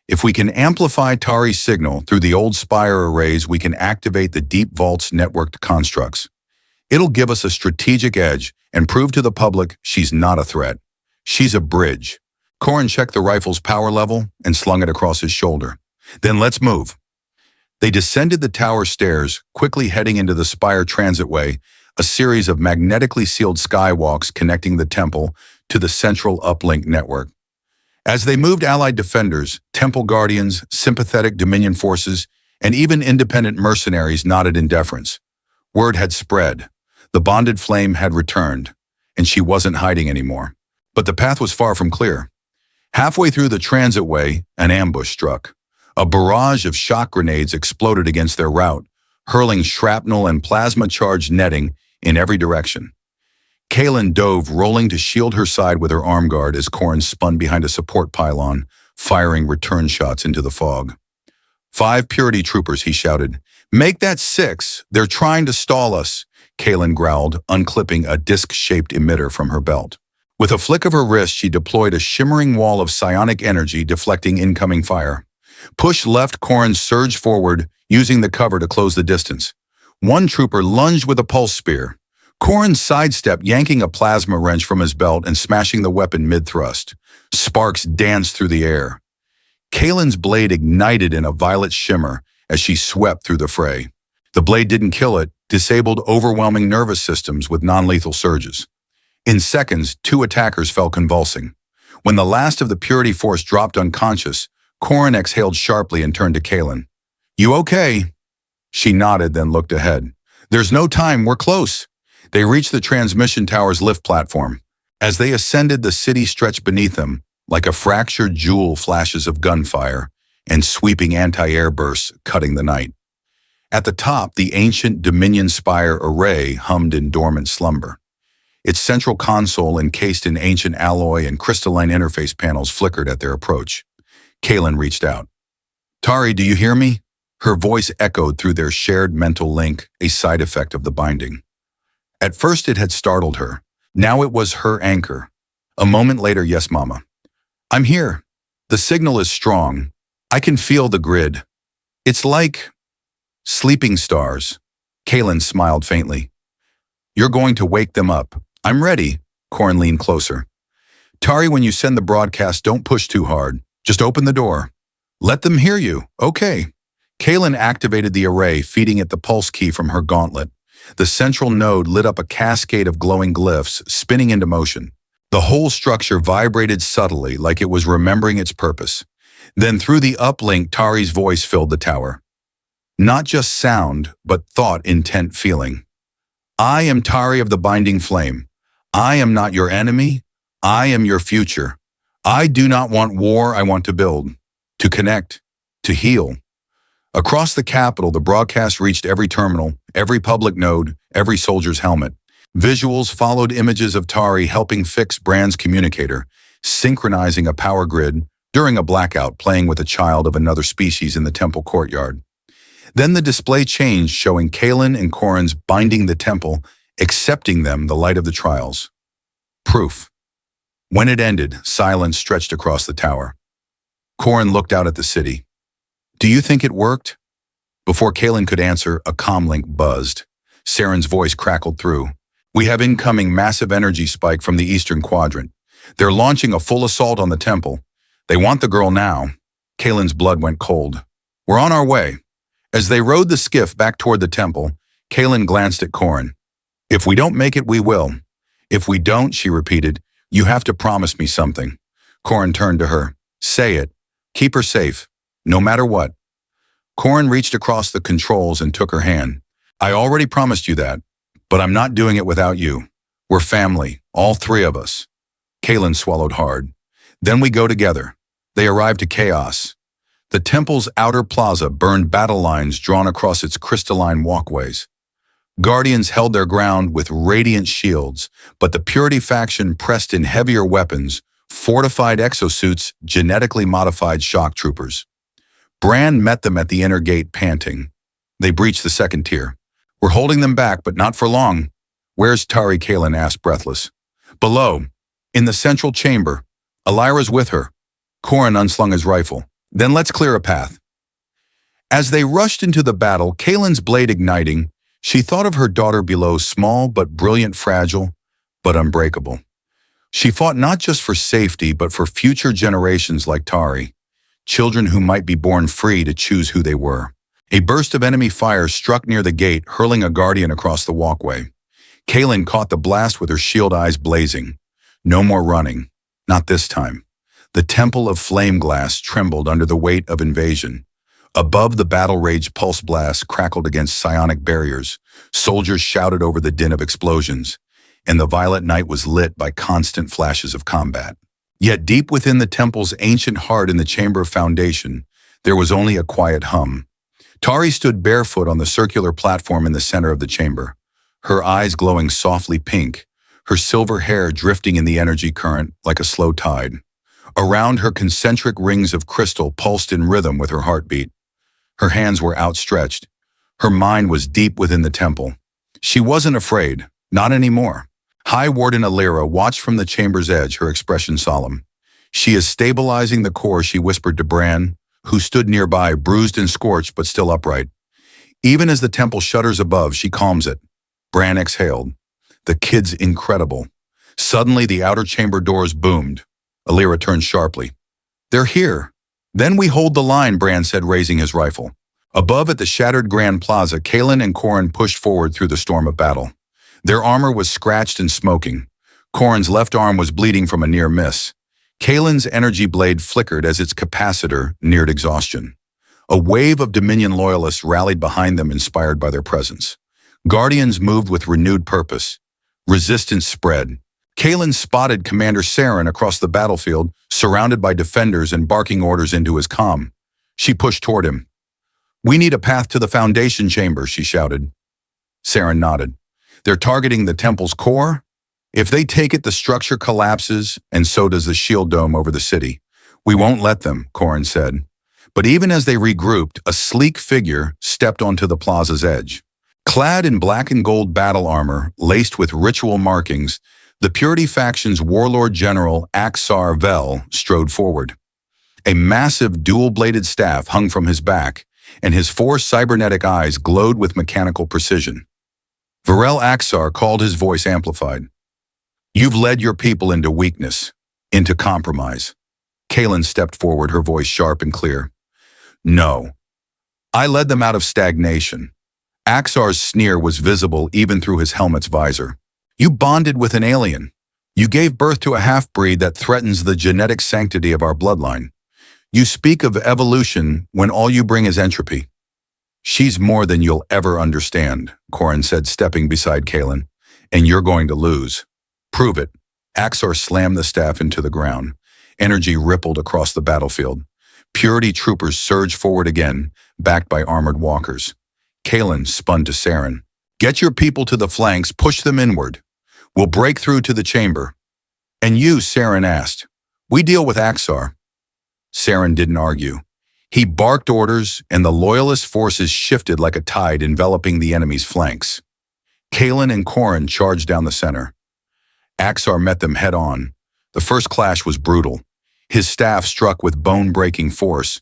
If we can amplify Tari's signal through the old spire arrays, we can activate the Deep Vault's networked constructs. It'll give us a strategic edge and prove to the public she's not a threat. She's a bridge. Corin checked the rifle's power level and slung it across his shoulder. Then let's move. They descended the tower stairs, quickly heading into the spire transitway, a series of magnetically sealed skywalks connecting the temple to the central uplink network. As they moved allied defenders, temple guardians, sympathetic Dominion forces, and even independent mercenaries nodded in deference. Word had spread. The bonded flame had returned, and she wasn't hiding anymore. But the path was far from clear. Halfway through the transitway, an ambush struck. A barrage of shock grenades exploded against their route, hurling shrapnel and plasma-charged netting in every direction. Kaylin dove, rolling to shield her side with her arm guard as Corin spun behind a support pylon, firing return shots into the fog. 5 Purity troopers, he shouted. Make that 6. They're trying to stall us, Kaylin growled, unclipping a disc-shaped emitter from her belt. With a flick of her wrist, she deployed a shimmering wall of psionic energy, deflecting incoming fire. Push left, Corin surged forward, using the cover to close the distance. One trooper lunged with a pulse spear. Corin sidestepped, yanking a plasma wrench from his belt and smashing the weapon mid-thrust. Sparks danced through the air. Kaylin's blade ignited in a violet shimmer as she swept through the fray. The blade didn't kill it, disabled overwhelming nervous systems with non-lethal surges. In seconds, 2 attackers fell convulsing. When the last of the Purity force dropped unconscious, Corin exhaled sharply and turned to Kaylin. You okay? She nodded, then looked ahead. There's no time, we're close. They reached the transmission tower's lift platform. As they ascended, the city stretched beneath them, like a fractured jewel, flashes of gunfire and sweeping anti-air bursts cutting the night. At the top, the ancient Dominion Spire array hummed in dormant slumber. Its central console, encased in ancient alloy and crystalline interface panels, flickered at their approach. Kaylin reached out. Tari, do you hear me? Her voice echoed through their shared mental link, a side effect of the binding. At first it had startled her. Now it was her anchor. A moment later, yes, Mama. I'm here. The signal is strong. I can feel the grid. It's like sleeping stars. Kaylin smiled faintly. You're going to wake them up. I'm ready. Corin leaned closer. Tari, when you send the broadcast, don't push too hard. Just open the door. Let them hear you. Okay. Kaylin activated the array, feeding it the pulse key from her gauntlet. The central node lit up a cascade of glowing glyphs, spinning into motion. The whole structure vibrated subtly, like it was remembering its purpose. Then through the uplink, Tari's voice filled the tower. Not just sound, but thought, intent, feeling. I am Tari of the Binding Flame. I am not your enemy. I am your future. I do not want war, I want to build, to connect, to heal. Across the capital, the broadcast reached every terminal, every public node, every soldier's helmet. Visuals followed images of Tari helping fix Brand's communicator, synchronizing a power grid during a blackout, playing with a child of another species in the temple courtyard. Then the display changed, showing Kaylin and Corin's binding the temple, accepting them the light of the trials. Proof. When it ended, silence stretched across the tower. Corin looked out at the city. Do you think it worked? Before Kaylin could answer, a comlink buzzed. Saren's voice crackled through. We have incoming massive energy spike from the eastern quadrant. They're launching a full assault on the temple. They want the girl now. Kaylin's blood went cold. We're on our way. As they rowed the skiff back toward the temple, Kaylin glanced at Corin. If we don't make it, we will. If we don't, she repeated, you have to promise me something. Corin turned to her. Say it. Keep her safe. No matter what. Corin reached across the controls and took her hand. I already promised you that, but I'm not doing it without you. We're family, all 3 of us. Kaylin swallowed hard. Then we go together. They arrived to chaos. The temple's outer plaza burned battle lines drawn across its crystalline walkways. Guardians held their ground with radiant shields, but the Purity faction pressed in heavier weapons, fortified exosuits, genetically modified shock troopers. Brand met them at the inner gate, panting. They breached the second tier. We're holding them back, but not for long. Where's Tari? Kaylin asked, breathless. Below, in the central chamber. Elira's with her. Corin unslung his rifle. Then let's clear a path. As they rushed into the battle, Kaylin's blade igniting, she thought of her daughter below, small but brilliant, fragile, but unbreakable. She fought not just for safety, but for future generations like Tari, children who might be born free to choose who they were. A burst of enemy fire struck near the gate, hurling a guardian across the walkway. Kaylin caught the blast with her shield eyes blazing. No more running. Not this time. The temple of flame glass trembled under the weight of invasion. Above, the battle rage pulse blasts crackled against psionic barriers. Soldiers shouted over the din of explosions, and the violet night was lit by constant flashes of combat. Yet deep within the temple's ancient heart in the chamber foundation, there was only a quiet hum. Tari stood barefoot on the circular platform in the center of the chamber, her eyes glowing softly pink, her silver hair drifting in the energy current like a slow tide. Around her, concentric rings of crystal pulsed in rhythm with her heartbeat. Her hands were outstretched. Her mind was deep within the temple. She wasn't afraid, not anymore. High Warden Alira watched from the chamber's edge, her expression solemn. "She is stabilizing the core," she whispered to Bran, who stood nearby, bruised and scorched but still upright. Even as the temple shudders above, she calms it. Bran exhaled. The kid's incredible. Suddenly, the outer chamber doors boomed. Alira turned sharply. "They're here." "Then we hold the line," Bran said, raising his rifle. Above, at the shattered Grand Plaza, Kaelin and Corrin pushed forward through the storm of battle. Their armor was scratched and smoking. Corrin's left arm was bleeding from a near miss. Kaelin's energy blade flickered as its capacitor neared exhaustion. A wave of Dominion loyalists rallied behind them, inspired by their presence. Guardians moved with renewed purpose. Resistance spread. Kaelin spotted Commander Saren across the battlefield, surrounded by defenders and barking orders into his comm. She pushed toward him. "We need a path to the Foundation chamber," she shouted. Saren nodded. "They're targeting the temple's core? If they take it, the structure collapses, and so does the shield dome over the city. We won't let them," Corrin said. But even as they regrouped, a sleek figure stepped onto the plaza's edge. Clad in black and gold battle armor, laced with ritual markings, the Purity faction's warlord general Axar Vel strode forward. A massive dual-bladed staff hung from his back, and his four cybernetic eyes glowed with mechanical precision. Varel Axar called, his voice amplified. "You've led your people into weakness, into compromise." Kaelin stepped forward, her voice sharp and clear. "No. I led them out of stagnation." Axar's sneer was visible even through his helmet's visor. "You bonded with an alien. You gave birth to a half-breed that threatens the genetic sanctity of our bloodline. You speak of evolution when all you bring is entropy." "She's more than you'll ever understand," Corrin said, stepping beside Kaelin. "And you're going to lose." "Prove it." Axar slammed the staff into the ground. Energy rippled across the battlefield. Purity troopers surged forward again, backed by armored walkers. Kaelin spun to Saren. "Get your people to the flanks, push them inward. We'll break through to the chamber." "And you," Saren asked. "We deal with Axar." Saren didn't argue. He barked orders, and the loyalist forces shifted like a tide, enveloping the enemy's flanks. Kaelin and Corrin charged down the center. Axar met them head-on. The first clash was brutal. His staff struck with bone-breaking force.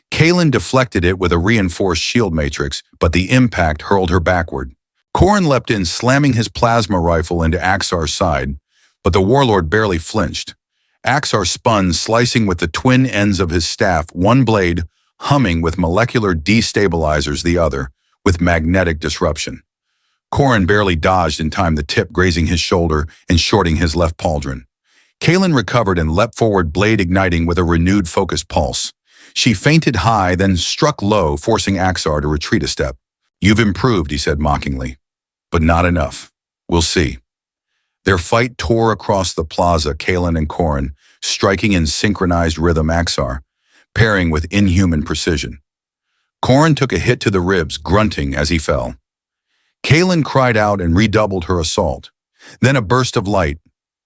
Kaelin deflected it with a reinforced shield matrix, but the impact hurled her backward. Corrin leapt in, slamming his plasma rifle into Axar's side, but the warlord barely flinched. Axar spun, slicing with the twin ends of his staff, one blade humming with molecular destabilizers, the other with magnetic disruption. Corrin barely dodged in time, the tip grazing his shoulder and shorting his left pauldron. Kaelin recovered and leapt forward, blade igniting with a renewed focused pulse. She feinted high, then struck low, forcing Axar to retreat a step. "You've improved," he said mockingly. "But not enough. We'll see." Their fight tore across the plaza, Kaelin and Corrin, striking in synchronized rhythm, Axar pairing with inhuman precision. Corrin took a hit to the ribs, grunting as he fell. Kaelin cried out and redoubled her assault. Then a burst of light,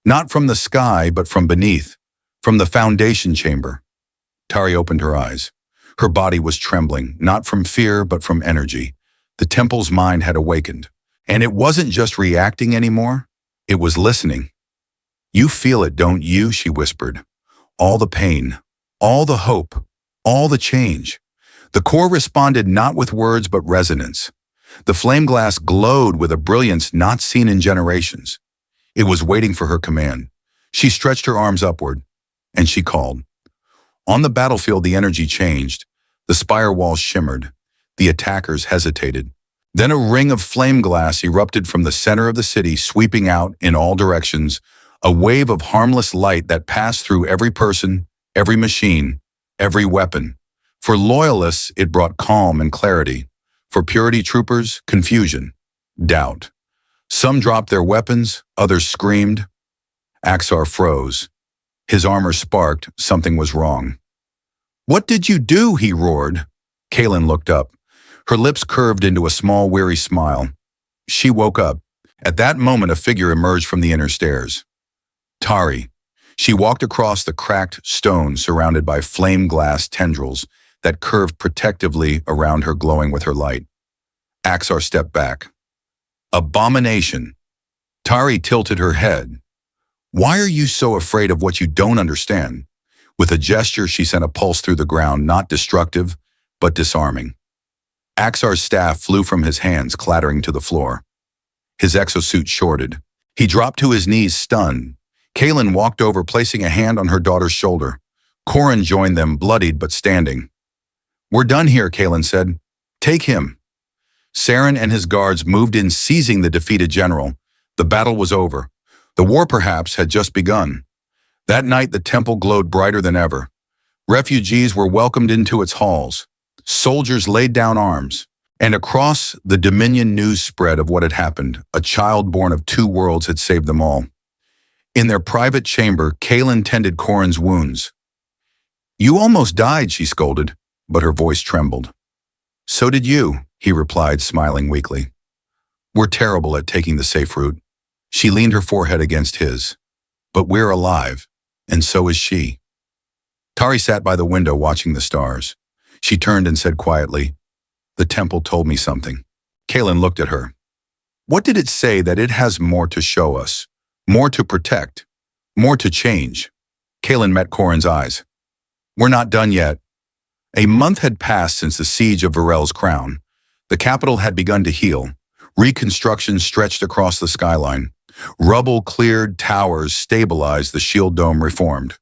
not from the sky, but from beneath, from the Foundation chamber. Tari opened her eyes. Her body was trembling, not from fear, but from energy. The temple's mind had awakened. And it wasn't just reacting anymore. It was listening. "You feel it, don't you?" she whispered. "All the pain, all the hope, all the change." The core responded not with words but resonance. The flame glass glowed with a brilliance not seen in generations. It was waiting for her command. She stretched her arms upward, and she called. On the battlefield, the energy changed. The spire walls shimmered. The attackers hesitated. Then a ring of flame glass erupted from the center of the city, sweeping out in all directions, a wave of harmless light that passed through every person, every machine, every weapon. For loyalists, it brought calm and clarity. For purity troopers, confusion, doubt. Some dropped their weapons, others screamed. Axar froze. His armor sparked. Something was wrong. "What did you do?" he roared. Kaylin looked up. Her lips curved into a small, weary smile. She woke up. At that moment, a figure emerged from the inner stairs. Tari. She walked across the cracked stone surrounded by flame glass tendrils that curved protectively around her, glowing with her light. Axar stepped back. Abomination. Tari tilted her head. "Why are you so afraid of what you don't understand?" With a gesture, she sent a pulse through the ground, not destructive, but disarming. Axar's staff flew from his hands, clattering to the floor. His exosuit shorted. He dropped to his knees, stunned. Kaylin walked over, placing a hand on her daughter's shoulder. Corin joined them, bloodied but standing. "We're done here," Kaylin said. "Take him." Saren and his guards moved in, seizing the defeated general. The battle was over. The war, perhaps, had just begun. That night, the temple glowed brighter than ever. Refugees were welcomed into its halls. Soldiers laid down arms. And across the Dominion, news spread of what had happened. A child born of two worlds had saved them all. In their private chamber, Kaylin tended Corin's wounds. "You almost died," she scolded, but her voice trembled. "So did you," he replied, smiling weakly. "We're terrible at taking the safe route." She leaned her forehead against his. "But we're alive, and so is she." Tari sat by the window watching the stars. She turned and said quietly, "The temple told me something." Kaylin looked at her. "What did it say? That it has more to show us, more to protect, more to change?" Kaylin met Corin's eyes. "We're not done yet." A month had passed since the siege of Varel's crown. The capital had begun to heal. Reconstruction stretched across the skyline. Rubble cleared, towers stabilized, the shield dome reformed.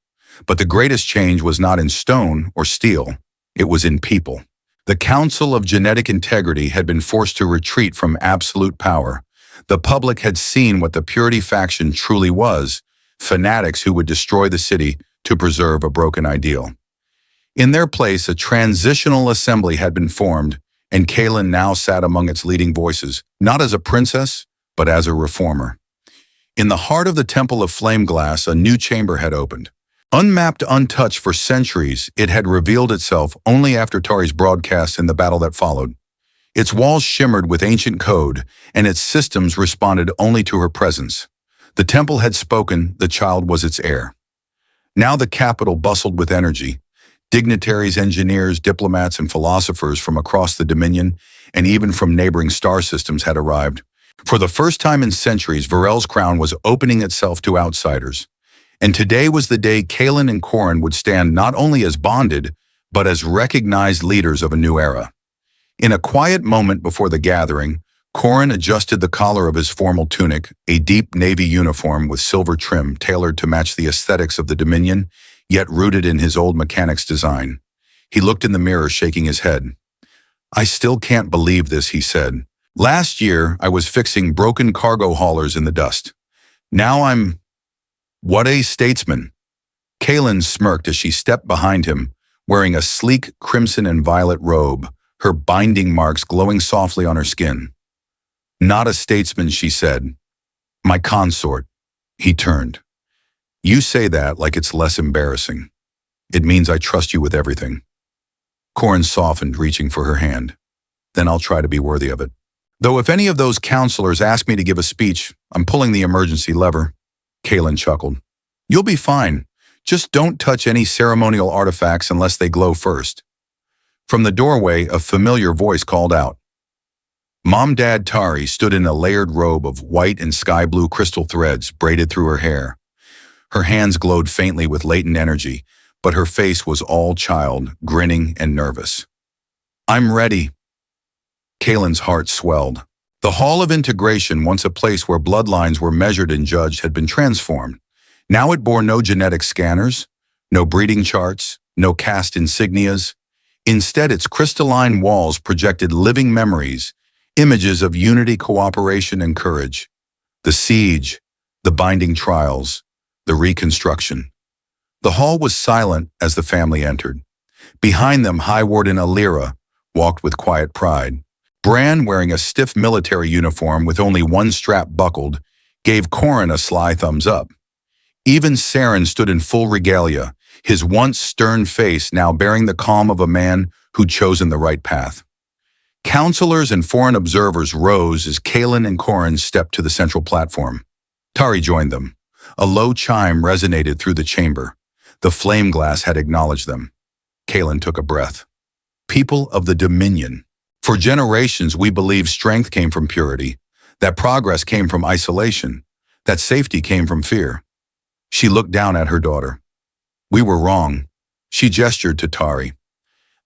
But the greatest change was not in stone or steel. It was in people. The Council of Genetic Integrity had been forced to retreat from absolute power. The public had seen what the Purity faction truly was, fanatics who would destroy the city to preserve a broken ideal. In their place, a transitional assembly had been formed, and Kaylin now sat among its leading voices, not as a princess, but as a reformer. In the heart of the Temple of Flame Glass, a new chamber had opened. Unmapped, untouched for centuries, it had revealed itself only after Tari's broadcast in the battle that followed. Its walls shimmered with ancient code, and its systems responded only to her presence. The temple had spoken, the child was its heir. Now the capital bustled with energy. Dignitaries, engineers, diplomats, and philosophers from across the Dominion, and even from neighboring star systems, had arrived. For the first time in centuries, Varel's crown was opening itself to outsiders. And today was the day Kaylin and Corin would stand not only as bonded, but as recognized leaders of a new era. In a quiet moment before the gathering, Corin adjusted the collar of his formal tunic, a deep navy uniform with silver trim tailored to match the aesthetics of the Dominion, yet rooted in his old mechanic's design. He looked in the mirror, shaking his head. "I still can't believe this," he said. "Last year, I was fixing broken cargo haulers in the dust. Now I'm... What a statesman." Kaylin smirked as she stepped behind him, wearing a sleek crimson and violet robe, her binding marks glowing softly on her skin. "Not a statesman," she said. "My consort." He turned. "You say that like it's less embarrassing. It means I trust you with everything." Corin softened, reaching for her hand. "Then I'll try to be worthy of it. Though if any of those counselors ask me to give a speech, I'm pulling the emergency lever." Kaylin chuckled. "You'll be fine. Just don't touch any ceremonial artifacts unless they glow first." From the doorway, a familiar voice called out. Mom Dad Tari stood in a layered robe of white and sky blue crystal threads braided through her hair. Her hands glowed faintly with latent energy, but her face was all child, grinning and nervous. "I'm ready." Kaylin's heart swelled. The Hall of Integration, once a place where bloodlines were measured and judged, had been transformed. Now it bore no genetic scanners, no breeding charts, no caste insignias. Instead, its crystalline walls projected living memories, images of unity, cooperation, and courage. The siege, the binding trials, the reconstruction. The hall was silent as the family entered. Behind them, High Warden Alira walked with quiet pride. Bran, wearing a stiff military uniform with only one strap buckled, gave Corrin a sly thumbs up. Even Saren stood in full regalia, his once stern face now bearing the calm of a man who'd chosen the right path. Counselors and foreign observers rose as Kaelin and Corrin stepped to the central platform. Tari joined them. A low chime resonated through the chamber. The flame glass had acknowledged them. Kaelin took a breath. People of the Dominion. For generations, we believed strength came from purity, that progress came from isolation, that safety came from fear. She looked down at her daughter. We were wrong. She gestured to Tari.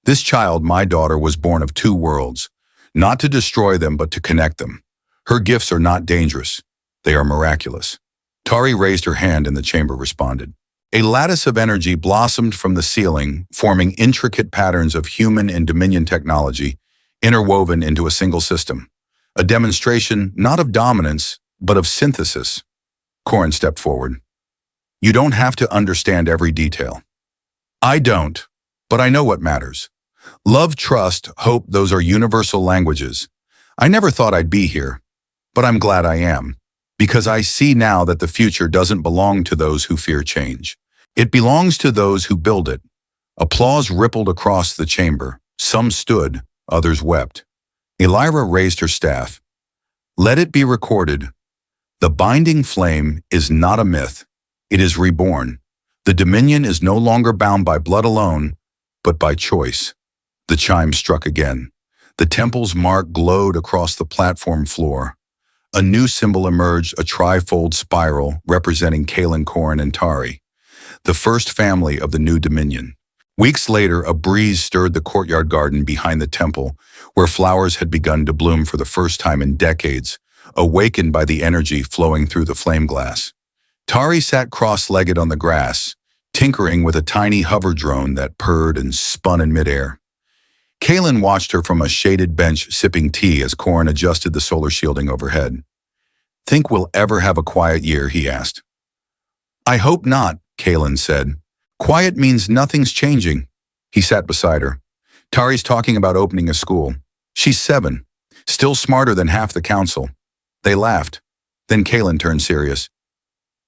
This child, my daughter, was born of two worlds, not to destroy them but to connect them. Her gifts are not dangerous. They are miraculous. Tari raised her hand and the chamber responded. A lattice of energy blossomed from the ceiling, forming intricate patterns of human and Dominion technology, interwoven into a single system. A demonstration not of dominance, but of synthesis. Corrin stepped forward. You don't have to understand every detail. I don't, but I know what matters. Love, trust, hope, those are universal languages. I never thought I'd be here, but I'm glad I am, because I see now that the future doesn't belong to those who fear change. It belongs to those who build it. Applause rippled across the chamber. Some stood, others wept. Elira raised her staff. Let it be recorded. The binding flame is not a myth. It is reborn. The Dominion is no longer bound by blood alone, but by choice. The chime struck again. The temple's mark glowed across the platform floor. A new symbol emerged, a trifold spiral representing Kaelin, Corrin, and Tari, the first family of the new Dominion. Weeks later, a breeze stirred the courtyard garden behind the temple, where flowers had begun to bloom for the first time in decades, awakened by the energy flowing through the flame glass. Tari sat cross-legged on the grass, tinkering with a tiny hover drone that purred and spun in midair. Kaelin watched her from a shaded bench sipping tea as Corrin adjusted the solar shielding overhead. Think we'll ever have a quiet year, he asked. I hope not, Kaelin said. Quiet means nothing's changing. He sat beside her. Tari's talking about opening a school. She's 7, still smarter than half the council. They laughed. Then Kaelin turned serious.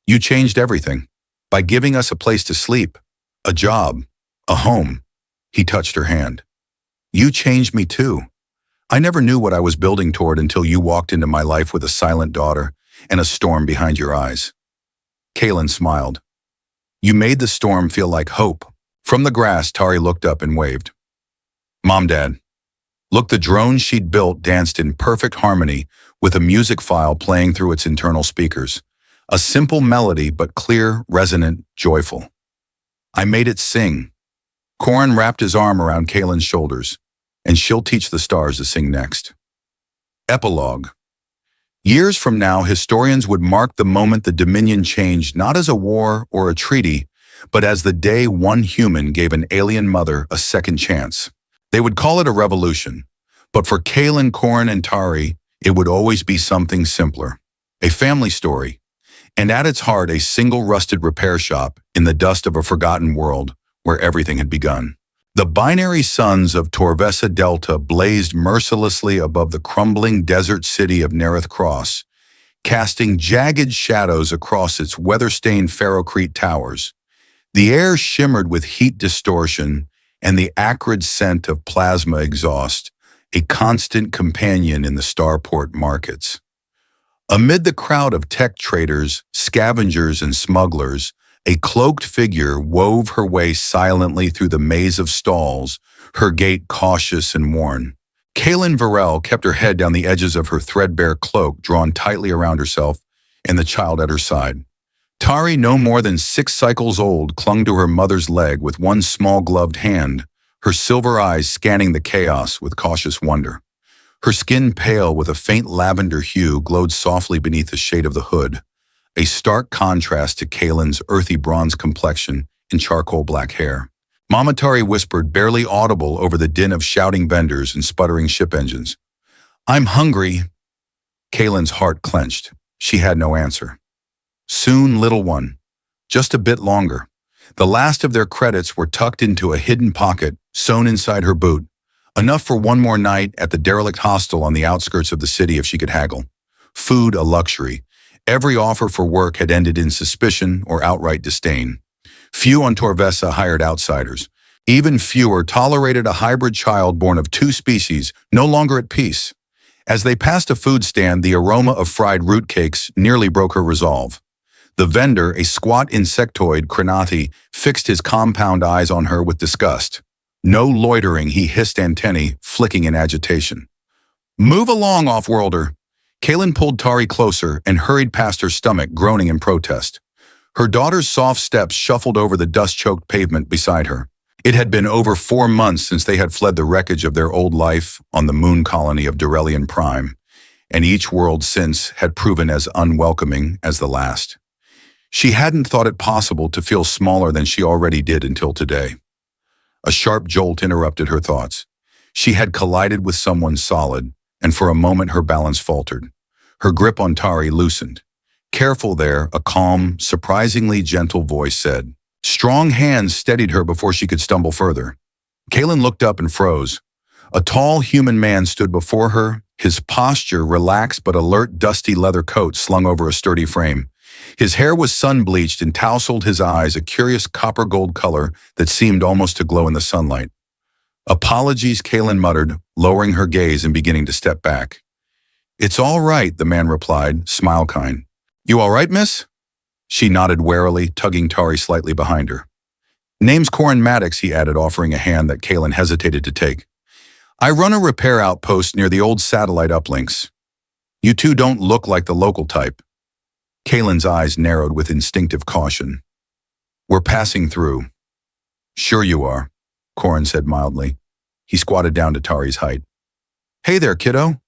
You changed everything. By giving us a place to sleep, a job, a home. He touched her hand. You changed me too. I never knew what I was building toward until you walked into my life with a silent daughter and a storm behind your eyes. Kaelin smiled. You made the storm feel like hope. From the grass, Tari looked up and waved. Mom, Dad. Look, the drone she'd built danced in perfect harmony with a music file playing through its internal speakers. A simple melody, but clear, resonant, joyful. I made it sing. Corrin wrapped his arm around Kaelin's shoulders, and she'll teach the stars to sing next. Epilogue. Years from now, historians would mark the moment the Dominion changed not as a war or a treaty, but as the day one human gave an alien mother a second chance. They would call it a revolution, but for Kaelin, Corrin, and Tari, it would always be something simpler. A family story, and at its heart a single rusted repair shop in the dust of a forgotten world where everything had begun. The binary suns of Torvesa Delta blazed mercilessly above the crumbling desert city of Nereth Cross, casting jagged shadows across its weather-stained ferrocrete towers. The air shimmered with heat distortion and the acrid scent of plasma exhaust, a constant companion in the starport markets. Amid the crowd of tech traders, scavengers, and smugglers, a cloaked figure wove her way silently through the maze of stalls, her gait cautious and worn. Kaelin Varel kept her head down the edges of her threadbare cloak drawn tightly around herself and the child at her side. Tari, no more than 6 cycles old, clung to her mother's leg with one small gloved hand, her silver eyes scanning the chaos with cautious wonder. Her skin, pale with a faint lavender hue, glowed softly beneath the shade of the hood, a stark contrast to Kalen's earthy bronze complexion and charcoal black hair. Mama Tari whispered, barely audible over the din of shouting vendors and sputtering ship engines. "I'm hungry." Kalen's heart clenched. She had no answer. "Soon, little one. Just a bit longer." The last of their credits were tucked into a hidden pocket, sewn inside her boot. Enough for one more night at the derelict hostel on the outskirts of the city if she could haggle. Food a luxury. Every offer for work had ended in suspicion or outright disdain. Few on Torvesa hired outsiders. Even fewer tolerated a hybrid child born of two species, no longer at peace. As they passed a food stand, the aroma of fried root cakes nearly broke her resolve. The vendor, a squat insectoid Kranati, fixed his compound eyes on her with disgust. "No loitering," he hissed, antennae flicking in agitation. "Move along, off-worlder." Kalen pulled Tari closer and hurried past her stomach, groaning in protest. Her daughter's soft steps shuffled over the dust-choked pavement beside her. It had been over 4 months since they had fled the wreckage of their old life on the moon colony of Durelian Prime, and each world since had proven as unwelcoming as the last. She hadn't thought it possible to feel smaller than she already did until today. A sharp jolt interrupted her thoughts. She had collided with someone solid, and for a moment her balance faltered. Her grip on Tari loosened. "Careful there," a calm, surprisingly gentle voice said. Strong hands steadied her before she could stumble further. Kalen looked up and froze. A tall human man stood before her, his posture relaxed but alert, dusty leather coat slung over a sturdy frame. His hair was sun-bleached and tousled, his eyes a curious copper-gold color that seemed almost to glow in the sunlight. "Apologies," Kalen muttered, lowering her gaze and beginning to step back. "It's all right," the man replied, smile kind. "You all right, miss?" She nodded warily, tugging Tari slightly behind her. "Name's Corin Maddox," he added, offering a hand that Kalen hesitated to take. "I run a repair outpost near the old satellite uplinks. You two don't look like the local type." Kalen's eyes narrowed with instinctive caution. "We're passing through." "Sure you are," Corin said mildly. He squatted down to Tari's height. "Hey there, kiddo."